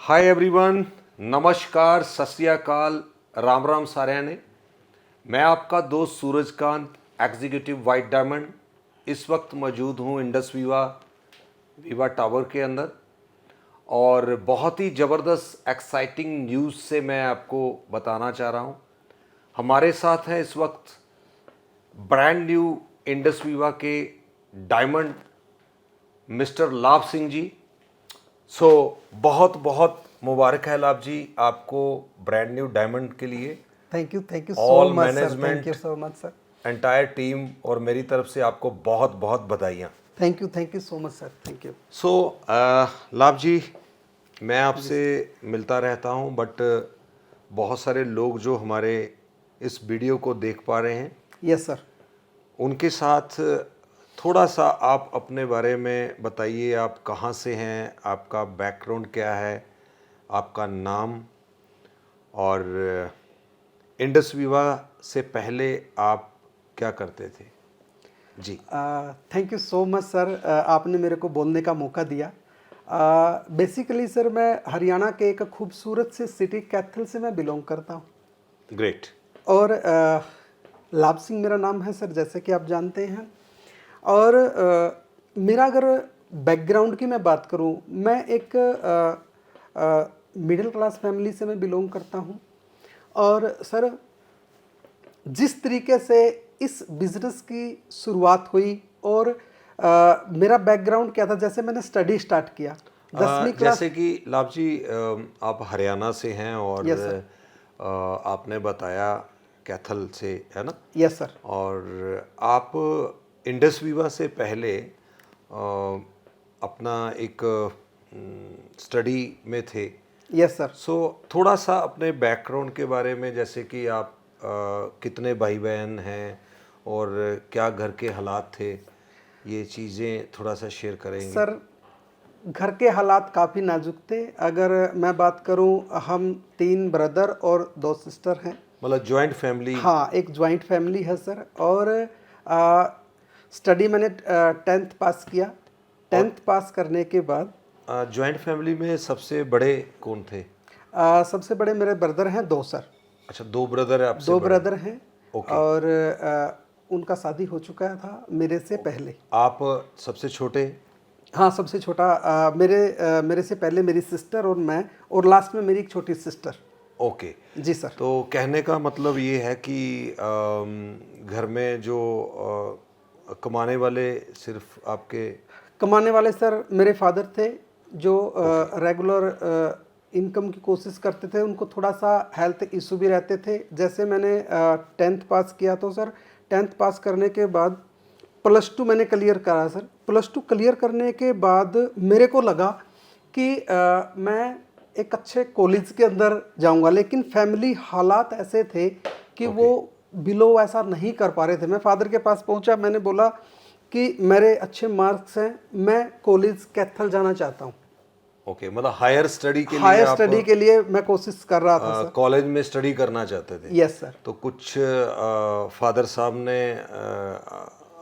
Hi everyone, नमस्कार, सत श्री अकाल, राम राम साਰਿਆਂ ने। मैं आपका दोस्त सूरजकांत, एग्जीक्यूटिव वाइट डायमंड, इस वक्त मौजूद हूँ इंडस वीवा टावर के अंदर और बहुत ही ज़बरदस्त एक्साइटिंग न्यूज़ से मैं आपको बताना चाह रहा हूँ। हमारे साथ हैं इस वक्त ब्रांड न्यू इंडस वीवा के डायमंड मिस्टर लाभ सिंह जी। बहुत बहुत मुबारक है लाभ जी आपको ब्रांड न्यू डायमंड के लिए। Thank you so all much sir, management, thank you so much sir, entire team और मेरी तरफ से आपको बहुत बहुत बधाइयाँ। Thank you so much sir, thank you. लाभ जी, मैं आपसे मिलता रहता हूँ बट बहुत सारे लोग जो हमारे इस वीडियो को देख पा रहे हैं, यस सर। उनके साथ थोड़ा सा आप अपने बारे में बताइए। आप कहाँ से हैं, आपका बैकग्राउंड क्या है, आपका नाम, और इंडस वीवा से पहले आप क्या करते थे जी। Thank you so much sir, आपने मेरे को बोलने का मौका दिया। बेसिकली सर, मैं हरियाणा के एक खूबसूरत से सिटी कैथल से मैं बिलोंग करता हूँ। ग्रेट। और लाभ सिंह मेरा नाम है सर, जैसे कि आप जानते हैं। और मेरा अगर बैकग्राउंड की मैं बात करूं, मैं एक मिडिल क्लास फैमिली से मैं बिलोंग करता हूं। और सर, जिस तरीके से इस बिज़नेस की शुरुआत हुई और मेरा बैकग्राउंड क्या था, जैसे मैंने स्टडी स्टार्ट किया 10वीं क्लास। जैसे कि लाभ जी, आप हरियाणा से हैं और यस सर। आपने बताया कैथल से, है ना? Yes sir. और आप इंडस वीवा से पहले अपना एक स्टडी में थे। Yes sir. थोड़ा सा अपने बैकग्राउंड के बारे में, जैसे कि आप कितने भाई बहन हैं और क्या घर के हालात थे, ये चीज़ें थोड़ा सा शेयर करेंगे। सर, घर के हालात काफ़ी नाजुक थे। अगर मैं बात करूं, हम 3 ब्रदर और 2 सिस्टर हैं। मतलब जॉइंट फैमिली? हाँ, एक जॉइंट फैमिली है सर। और स्टडी मैंने 10th पास किया। 10th पास करने के बाद जॉइंट फैमिली में सबसे बड़े कौन थे? सबसे बड़े मेरे ब्रदर हैं 2 सर। अच्छा, 2 ब्रदर है आपसे 2 बड़े? ब्रदर हैं। ओके। और उनका शादी हो चुका था मेरे से पहले। आप सबसे छोटे? हाँ, सबसे छोटा मेरे से पहले मेरी सिस्टर और मैं, और लास्ट में मेरी एक छोटी सिस्टर। ओके। जी सर। तो कहने का मतलब ये है कि घर में जो कमाने वाले सिर्फ आपके? कमाने वाले सर मेरे फादर थे, जो रेगुलर इनकम की कोशिश करते थे। उनको थोड़ा सा हेल्थ इशू भी रहते थे। जैसे मैंने 10th पास किया तो सर, 10th पास करने के बाद +2 मैंने क्लियर करा सर। +2 क्लियर करने के बाद मेरे को लगा कि मैं एक अच्छे कॉलेज के अंदर जाऊंगा, लेकिन फैमिली हालात ऐसे थे कि वो बिलो ऐसा नहीं कर पा रहे थे। मैं फादर के पास पहुंचा, मैंने बोला कि मेरे अच्छे मार्क्स हैं, मैं कॉलेज कैथल जाना चाहता हूँ। ओके, मतलब हायर स्टडी के लिए हायर आप स्टडी के लिए मैं कोशिश कर रहा था सर। कॉलेज में स्टडी करना चाहते थे? Yes sir. तो कुछ फादर साहब ने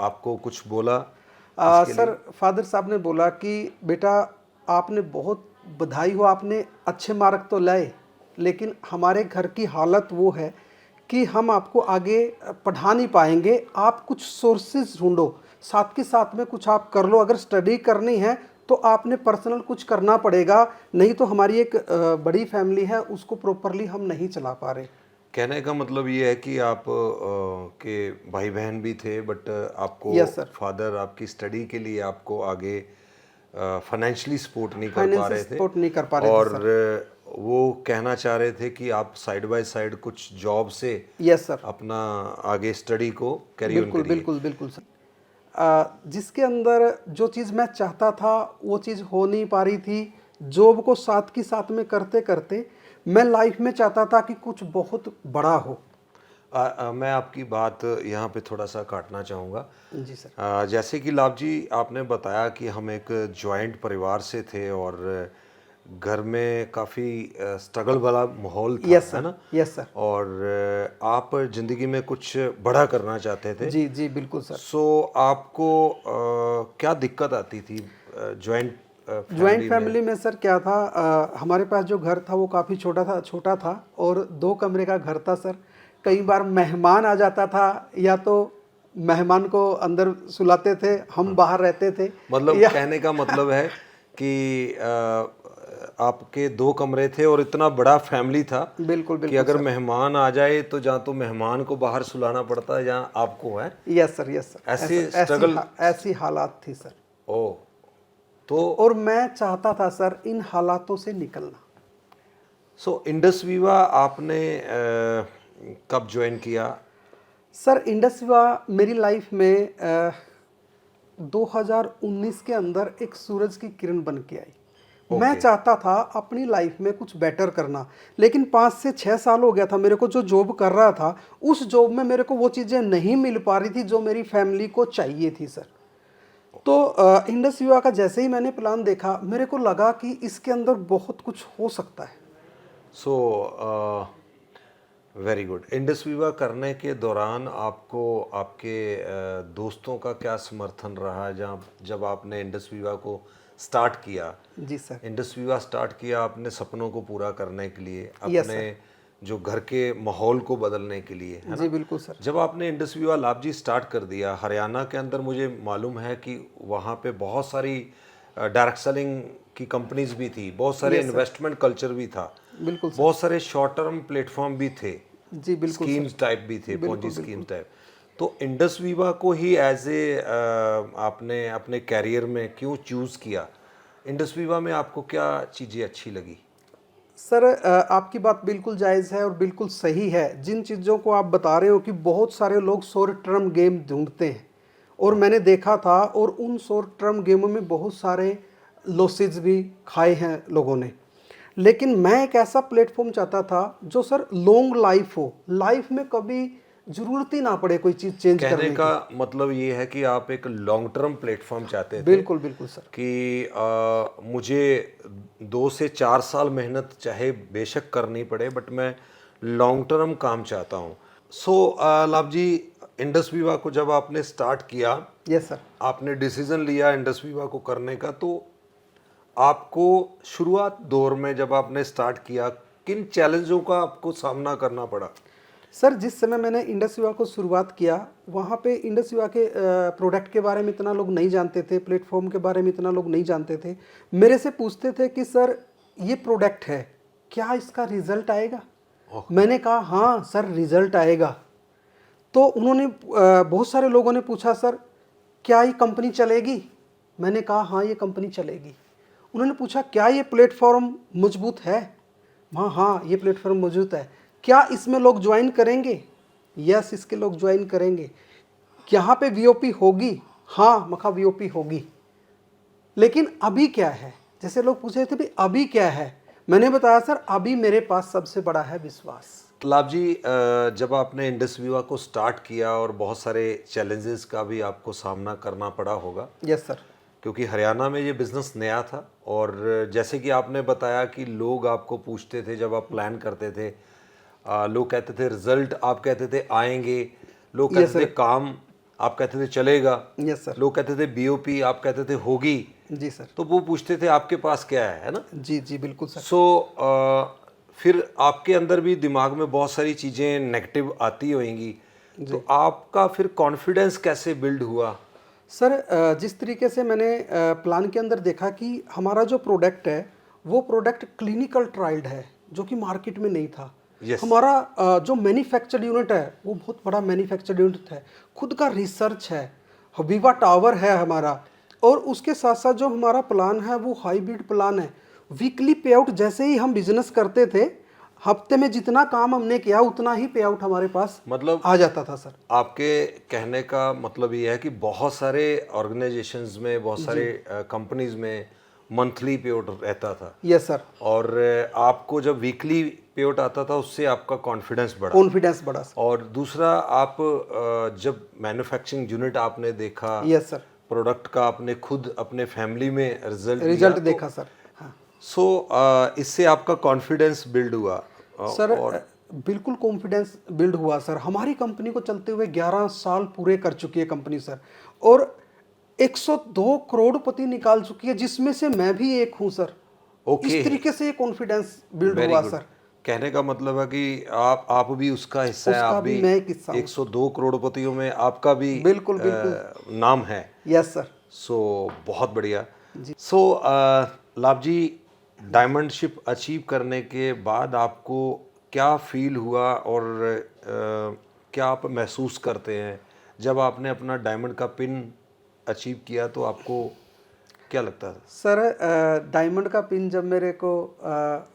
आपको कुछ बोला इसके लिए? सर, फादर साहब ने बोला कि बेटा, आपने बहुत बधाई हो, आपने अच्छे मार्क तो लाए, लेकिन हमारे घर की हालत वो है कि हम आपको आगे पढ़ा नहीं पाएंगे। आप कुछ सोर्सेज ढूंढो, साथ के साथ में कुछ आप कर लो। अगर स्टडी करनी है तो आपने पर्सनल कुछ करना पड़ेगा, नहीं तो हमारी एक बड़ी फैमिली है, उसको प्रॉपरली हम नहीं चला पा रहे। कहने का मतलब ये है कि आप के भाई बहन भी थे बट आपको यस सर। फादर आपकी स्टडी के लिए आपको आगे फाइनेंशियली सपोर्ट नहीं कर पा फाइनेंशियल रहे थे सपोर्ट नहीं कर पा रहे थे और सर। वो कहना चाह रहे थे कि आप साइड बाय साइड कुछ जॉब से यस सर। अपना आगे स्टडी को कैरी ऑन बिल्कुल करिए। बिल्कुल बिल्कुल सर। जिसके अंदर जो चीज़ मैं चाहता था वो चीज़ हो नहीं पा रही थी। जॉब को साथ की साथ में करते करते मैं लाइफ में चाहता था कि कुछ बहुत बड़ा हो। मैं आपकी बात यहाँ पे थोड़ा सा काटना चाहूँगा। जी सर। जैसे कि लाभ जी, आपने बताया कि हम एक जॉइंट परिवार से थे और घर में काफ़ी स्ट्रगल वाला माहौल था, यस है सर। ना? Yes sir. और आप ज़िंदगी में कुछ बड़ा करना चाहते थे। जी जी बिल्कुल सर। आपको क्या दिक्कत आती थी जॉइंट ज्वाइंट फैमिली में सर क्या था, हमारे पास जो घर था वो काफ़ी छोटा था और 2 कमरे का घर था सर। कई बार मेहमान आ जाता था, या तो मेहमान को अंदर सुलाते थे, हम बाहर रहते थे। मतलब या कहने का मतलब है कि आपके 2 कमरे थे और इतना बड़ा फैमिली था बिल्कुल कि बिल्कुल अगर सर। मेहमान आ जाए तो जहाँ तो मेहमान को बाहर सुलाना पड़ता है, जहाँ आपको है यस सर, यस सर। ऐसे स्ट्रगल। ऐसी हालात थी सर। ओ, तो और मैं चाहता था सर इन हालातों से निकलना। सो इंडस वीवा आपने कब ज्वाइन किया? सर इंडस विवा मेरी लाइफ में 2019 के अंदर एक सूरज की किरण बन के आई। मैं ओके। चाहता था अपनी लाइफ में कुछ बेटर करना, लेकिन 5 से 6 साल हो गया था मेरे को जो जॉब कर रहा था, उस जॉब में मेरे को वो चीज़ें नहीं मिल पा रही थी जो मेरी फैमिली को चाहिए थी सर। तो इंडस विवा का जैसे ही मैंने प्लान देखा, मेरे को लगा कि इसके अंदर बहुत कुछ हो सकता है। So very good. Indus Viva करने के दौरान आपको आपके दोस्तों का क्या समर्थन रहा, जब आपने इंडस वीवा को स्टार्ट किया? जी सर। इंडस वीवा स्टार्ट किया अपने सपनों को पूरा करने के लिए, यस अपने सर। जो घर के माहौल को बदलने के लिए, है जी ना? बिल्कुल सर। जब आपने इंडस वीवा लाभ जी स्टार्ट कर दिया हरियाणा के अंदर, मुझे मालूम है कि वहाँ पे बहुत सारी डायरेक्ट सेलिंग की कंपनीज भी थी, बहुत सारे यस सर। इन्वेस्टमेंट कल्चर भी था, बिल्कुल सर। बहुत सारे शॉर्ट टर्म प्लेटफॉर्म भी थे, जी बिल्कुल सर। स्कीम्स टाइप भी थे, बिल्कुल पॉन्जी बिल्कुल। Schemes type. तो इंडस वीवा को ही एज ए आपने अपने कैरियर में क्यों चूज़ किया? इंडस वीवा में आपको क्या चीज़ें अच्छी लगी? सर आपकी बात बिल्कुल जायज़ है और बिल्कुल सही है। जिन चीज़ों को आप बता रहे हो कि बहुत सारे लोग शॉर्ट टर्म गेम ढूंढते हैं, और मैंने देखा था, और उन शॉर्ट टर्म गेमों में बहुत सारे लॉसेज भी खाए हैं लोगों ने। लेकिन मैं एक ऐसा प्लेटफॉर्म चाहता था जो सर लॉन्ग लाइफ हो, लाइफ में कभी ज़रूरत ही ना पड़े कोई चीज़ चेंज कहने करने का की। मतलब ये है कि आप एक लॉन्ग टर्म प्लेटफॉर्म चाहते थे बिल्कुल बिल्कुल सर। कि मुझे 2 से 4 साल मेहनत चाहे बेशक करनी पड़े, बट मैं लॉन्ग टर्म काम चाहता हूँ। सो लाभ जी, इंडस वीवा को जब आपने स्टार्ट किया, यस सर। आपने डिसीजन लिया इंडस वीवा को करने का, तो आपको शुरुआत दौर में जब आपने स्टार्ट किया, किन चैलेंजों का आपको सामना करना पड़ा? सर जिस समय मैंने इंडस विवा को शुरुआत किया, वहाँ पे इंडस विवा के प्रोडक्ट के बारे में इतना लोग नहीं जानते थे, प्लेटफॉर्म के बारे में इतना लोग नहीं जानते थे। मेरे से पूछते थे कि सर ये प्रोडक्ट है, क्या इसका रिजल्ट आएगा? मैंने कहा हाँ सर रिजल्ट आएगा। तो उन्होंने बहुत सारे लोगों ने पूछा सर क्या ये कंपनी चलेगी? मैंने कहा हाँ ये कंपनी चलेगी। उन्होंने पूछा क्या ये प्लेटफॉर्म मजबूत है? हाँ ये प्लेटफॉर्म मौजूद है। क्या इसमें लोग ज्वाइन करेंगे? यस इसके लोग ज्वाइन करेंगे। यहाँ पे वीओपी होगी? हाँ मखा वीओपी होगी। लेकिन अभी क्या है? जैसे लोग पूछ रहे थे भाई अभी क्या है, मैंने बताया सर अभी मेरे पास सबसे बड़ा है विश्वास। लाभ जी, जब आपने इंडस वीवा को स्टार्ट किया और बहुत सारे चैलेंजेस का भी आपको सामना करना पड़ा होगा, यस सर। क्योंकि हरियाणा में ये बिज़नेस नया था, और जैसे कि आपने बताया कि लोग आपको पूछते थे जब आप प्लान करते थे, लोग कहते थे रिजल्ट, आप कहते थे आएंगे, लोग Yes, कहते थे sir. काम, आप कहते थे चलेगा, यस सर। लोग कहते थे बीओपी, आप कहते थे होगी। जी सर। तो वो पूछते थे आपके पास क्या है ना? जी जी बिल्कुल सर। सो फिर आपके अंदर भी दिमाग में बहुत सारी चीज़ें नेगेटिव आती होंगी, तो आपका फिर कॉन्फिडेंस कैसे बिल्ड हुआ? सर जिस तरीके से मैंने प्लान के अंदर देखा कि हमारा जो प्रोडक्ट है वो प्रोडक्ट क्लिनिकल ट्रायल्ड है, जो कि मार्केट में नहीं था। Yes. हमारा जो मैन्युफैक्चर्ड यूनिट है वो बहुत बड़ा मैन्युफैक्चर्ड यूनिट है, खुद का रिसर्च है, विवा टावर है हमारा, और उसके साथ साथ जो हमारा प्लान है वो हाइब्रिड प्लान है। वीकली पे आउट जैसे ही हम बिजनेस करते थे, हफ्ते में जितना काम हमने किया उतना ही पे आउट हमारे पास मतलब आ जाता था सर। आपके कहने का मतलब ये है कि बहुत सारे ऑर्गेनाइजेशंस में, बहुत सारे कंपनीज में मंथली पेआउट रहता था, यस सर। और आपको जब वीकली पेआउट आता था उससे आपका कॉन्फिडेंस बढ़ा। कॉन्फिडेंस बढ़ा सर। और दूसरा, आप जब मैन्युफैक्चरिंग यूनिट आपने देखा, यस सर। प्रोडक्ट का आपने खुद अपने फैमिली में रिजल्ट रिजल्ट देखा सर। हाँ सो इससे आपका कॉन्फिडेंस बिल्ड हुआ। सर और बिल्कुल कॉन्फिडेंस बिल्ड हुआ सर। हमारी कंपनी को चलते हुए 11 साल पूरे कर चुकी है कंपनी सर, और 102 करोड़पति निकाल चुकी है, जिसमें से मैं भी एक हूं सर। ओके, इस तरीके से ये कॉन्फिडेंस बिल्ड वेरी हुआ गुड। सर। कहने का मतलब है कि आप भी उसका हिस्सा है, उसका आप भी भी मैं एक हिस्सा हूं। 102 करोड़पतियों में आपका भी बिल्कुल बिल्कुल। नाम है। Yes sir. सो बहुत बढ़िया। सो लाभ जी, डायमंडशिप अचीव करने के बाद आपको क्या फील हुआ और क्या आप महसूस करते हैं जब आपने अपना डायमंड का पिन अचीव किया, तो आपको क्या लगता था? सर डायमंड का पिन जब मेरे को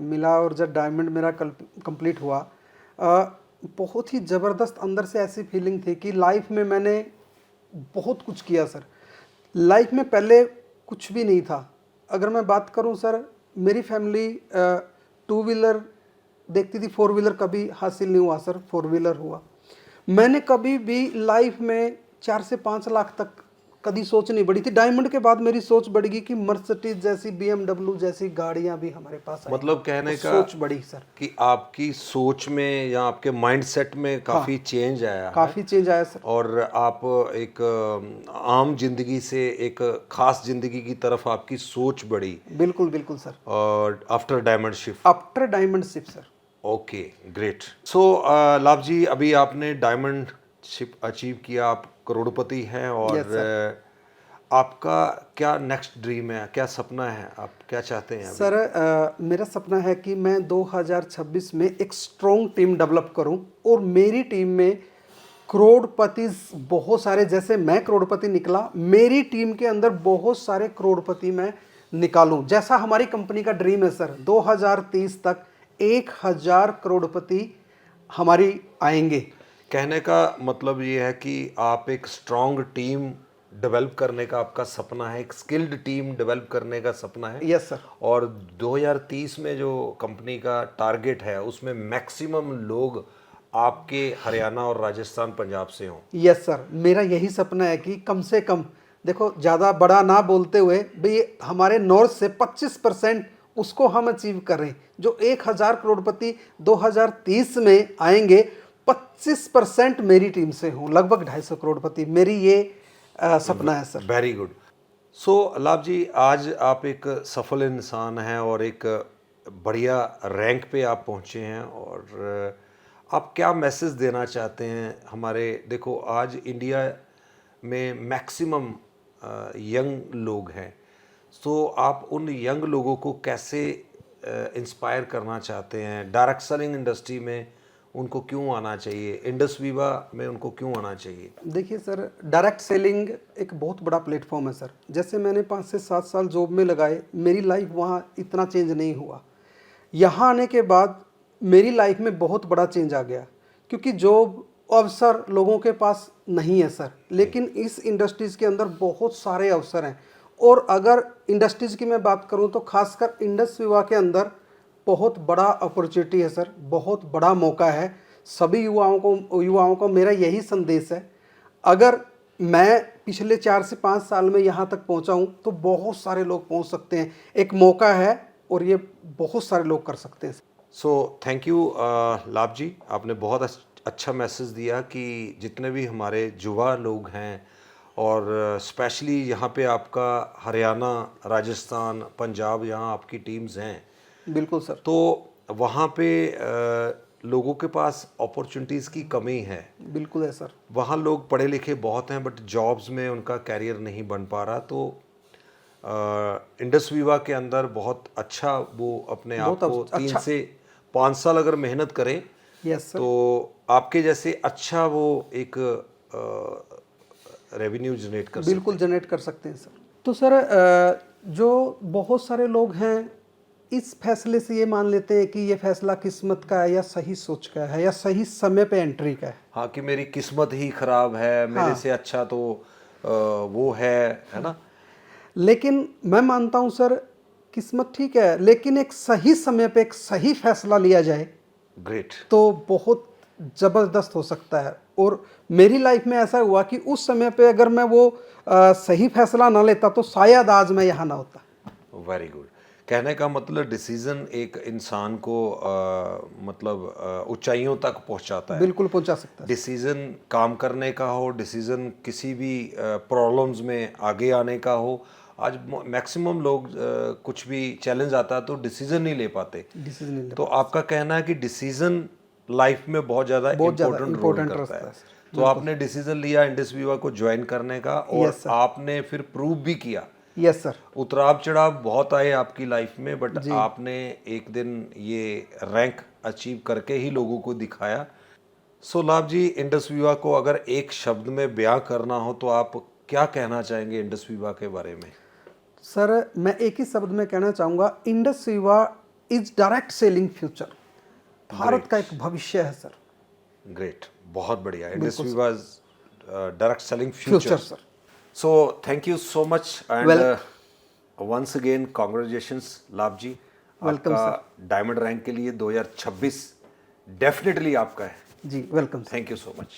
मिला और जब डायमंड मेरा कंप्लीट हुआ, बहुत ही ज़बरदस्त अंदर से ऐसी फीलिंग थी कि लाइफ में मैंने बहुत कुछ किया सर। लाइफ में पहले कुछ भी नहीं था। अगर मैं बात करूं सर, मेरी फैमिली टू व्हीलर देखती थी, फोर व्हीलर कभी हासिल नहीं हुआ सर, फोर व्हीलर हुआ। मैंने कभी भी लाइफ में 4 से 5 लाख तक कभी सोच नहीं बढ़ी थी। डायमंड के बाद मेरी सोच बढ़ गई कि मर्सिडीज जैसी, BMW जैसी गाड़ियां भी हमारे पास आएंगी। मतलब कहने तो का सोच बढ़ी सर, कि आपकी सोच में या आपके माइंडसेट में काफ़ी चेंज आया है काफ़ी चेंज आया सर। और आप एक आम जिंदगी से एक खास जिंदगी की तरफ आपकी सोच बढ़ी बिल्कुल बिल्कुल सर। और after diamond shift. After diamond ship sir. Okay, great. So Labh ji, अभी आपने डायमंड शिप अचीव किया, आप करोड़पति हैं और Yes, sir. आपका क्या नेक्स्ट ड्रीम है, क्या सपना है, आप क्या चाहते हैं अभी? सर मेरा सपना है कि मैं 2026 में एक स्ट्रॉन्ग टीम डेवलप करूं और मेरी टीम में करोड़पति बहुत सारे, जैसे मैं करोड़पति निकला, मेरी टीम के अंदर बहुत सारे करोड़पति मैं निकालूं, जैसा हमारी कंपनी का ड्रीम है सर। 2030 तक 1000 करोड़पति हमारी आएंगे। कहने का मतलब ये है कि आप एक स्ट्रॉन्ग टीम डेवलप करने का आपका सपना है, एक स्किल्ड टीम डेवलप करने का सपना है। Yes sir. और 2030 में जो कंपनी का टारगेट है उसमें मैक्सिमम लोग आपके हरियाणा और राजस्थान पंजाब से हों। यस सर, मेरा यही सपना है कि कम से कम, देखो ज़्यादा बड़ा ना बोलते हुए भाई, हमारे नॉर्थ से 25% उसको हम अचीव करें। जो 1000 करोड़पति 2030 में आएंगे, 25% मेरी टीम से हों, लगभग 250 करोड़पति। मेरी ये सपना है सर। Very good. सो लाभ जी, आज आप एक सफल इंसान हैं और एक बढ़िया रैंक पे आप पहुंचे हैं और आप क्या मैसेज देना चाहते हैं हमारे, देखो आज इंडिया में मैक्सिमम यंग लोग हैं, सो आप उन यंग लोगों को कैसे इंस्पायर करना चाहते हैं? डायरेक्ट सेलिंग इंडस्ट्री में उनको क्यों आना चाहिए, इंडस वीवा में उनको क्यों आना चाहिए? देखिए सर, डायरेक्ट सेलिंग एक बहुत बड़ा प्लेटफॉर्म है सर। जैसे मैंने 5 से 7 साल जॉब में लगाए, मेरी लाइफ वहाँ इतना चेंज नहीं हुआ। यहाँ आने के बाद मेरी लाइफ में बहुत बड़ा चेंज आ गया, क्योंकि जॉब अवसर लोगों के पास नहीं है सर, लेकिन इस इंडस्ट्रीज़ के अंदर बहुत सारे अवसर हैं। और अगर इंडस्ट्रीज़ की मैं बात करूँ तो खासकर इंडस विवा के अंदर बहुत बड़ा अपॉर्चुनिटी है सर, बहुत बड़ा मौका है। सभी युवाओं को मेरा यही संदेश है, अगर मैं पिछले 4 से 5 साल में यहाँ तक पहुँचा हूँ तो बहुत सारे लोग पहुँच सकते हैं। एक मौका है और ये बहुत सारे लोग कर सकते हैं। सो थैंक यू लाभ जी, आपने बहुत अच्छा मैसेज दिया कि जितने भी हमारे युवा लोग हैं और स्पेशली यहाँ पे आपका हरियाणा, राजस्थान, पंजाब, यहाँ आपकी टीम्स हैं। बिल्कुल सर। तो वहाँ पे लोगों के पास अपॉर्चुनिटीज़ की कमी है। बिल्कुल है सर। वहाँ लोग पढ़े लिखे बहुत हैं बट जॉब्स में उनका कैरियर नहीं बन पा रहा। तो इंडस वीवा के अंदर बहुत अच्छा वो अपने आप को 3 से 5 साल अगर मेहनत करें, यस सर, तो आपके जैसे अच्छा वो एक रेवेन्यू जनरेट कर सकते हैं। बिल्कुल जनरेट कर सकते हैं सर। तो सर जो बहुत सारे लोग हैं इस फैसले से ये मान लेते हैं कि ये फैसला किस्मत का है या सही सोच का है या सही समय पे एंट्री का है। हाँ, कि मेरी किस्मत ही खराब है, मेरे से अच्छा तो वो है ना। लेकिन मैं मानता हूँ सर, किस्मत ठीक है, लेकिन एक सही समय पे एक सही फैसला लिया जाए ग्रेट। तो बहुत ज़बरदस्त हो सकता है। और मेरी लाइफ में ऐसा हुआ कि उस समय पे अगर मैं वो सही फैसला ना लेता तो शायद आज मैं यहाँ ना होता। Very good. कहने का मतलब डिसीजन एक इंसान को मतलब ऊंचाइयों तक पहुंचाता है। बिल्कुल पहुंचा सकता है। डिसीजन काम करने का हो, डिसीजन किसी भी प्रॉब्लम्स में आगे आने का हो। आज मैक्सिमम लोग कुछ भी चैलेंज आता है तो डिसीजन नहीं ले पाते। डिसीजन नहीं ले तो आपका कहना है कि डिसीजन लाइफ में बहुत ज़्यादा इम्पोर्टेंट रोल इम्पोर्टेंट करता रखता है। है सर। तो आपने डिसीजन लिया इंडस विवा को ज्वाइन करने का और Yes, sir. आपने फिर प्रूव भी किया। Yes sir. उतराव चढ़ाव बहुत आए आपकी लाइफ में, बट जी। आपने एक दिन ये रैंक अचीव करके ही लोगों को दिखाया। सो लाभ जी, इंडस विवा को अगर एक शब्द में बयां करना हो तो आप क्या कहना चाहेंगे इंडस विवा के बारे में? सर मैं एक ही शब्द में कहना चाहूँगा, इंडस विवा is direct selling future. Bharat का एक भविष्य है सर। ग्रेट, बहुत बढ़िया। Indus Viva direct selling future future. Sir. So thank you so much and once again congratulations Labh ji. Welcome आपका डायमंड रैंक के लिए 2026 डेफिनेटली आपका है। जी welcome sir. Thank you so much.